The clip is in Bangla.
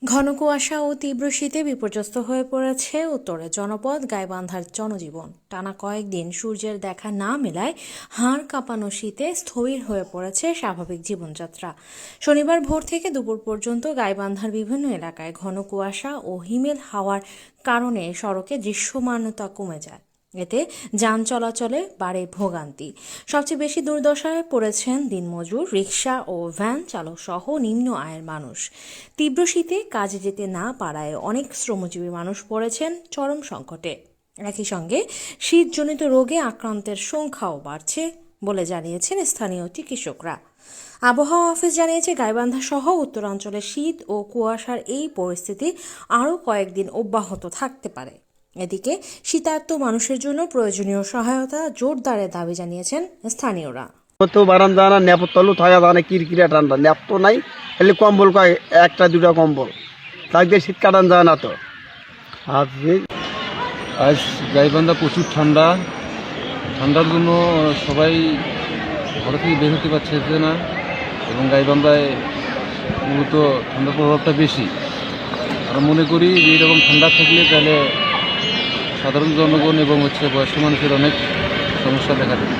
ঘন কুয়াশা ও তীব্র শীতে বিপর্যস্ত হয়ে পড়েছে উত্তরের জনপদ গাইবান্ধার জনজীবন। টানা কয়েকদিন সূর্যের দেখা না মেলায় হাড় কাঁপানো শীতে স্থবির হয়ে পড়েছে স্বাভাবিক জীবনযাত্রা। শনিবার ভোর থেকে দুপুর পর্যন্ত গাইবান্ধার বিভিন্ন এলাকায় ঘন কুয়াশা ও হিমেল হাওয়ার কারণে সড়কে দৃশ্যমানতা কমে যায়। এতে যান চলাচলে বাড়ে ভোগান্তি। সবচেয়ে বেশি দুর্দশায় পড়েছেন দিনমজুর, রিকশা ও ভ্যান চালক সহ নিম্ন আয়ের মানুষ। তীব্র শীতে কাজে যেতে না পারায় অনেক শ্রমজীবী মানুষ পড়েছেন চরম সংকটে। একই সঙ্গে শীতজনিত রোগে আক্রান্তের সংখ্যাও বাড়ছে বলে জানিয়েছেন স্থানীয় চিকিৎসকরা। আবহাওয়া অফিস জানিয়েছে, গাইবান্ধা সহ উত্তরাঞ্চলে শীত ও কুয়াশার এই পরিস্থিতি আরও কয়েকদিন অব্যাহত থাকতে পারে। এদিকে শীতার্ত মানুষের জন্য প্রয়োজনীয় সহায়তা জোরদারে দাবি জানিয়েছেন স্থানীয়রা। তো বারান জানা নেপর তলু থাকা জানা কিরকিরা ঠান্ডা নেপ তো নাই, খালি কম্বল কয় একটা দুটা কম্বল তাকে শীত কাটান যায় না তো। আজ গাইবান্ধা প্রচুর ঠান্ডা। ঠান্ডার জন্য সবাই ঘর থেকে বের হতে পারছে না এবং গাইবান্ধায় মূলত ঠান্ডার প্রভাবটা বেশি। আমরা মনে করি যে এরকম ঠান্ডা থাকলে তাহলে সাধারণ জনগণ এবং বয়স্ক মানুষের অনেক সমস্যা দেখা দেবে।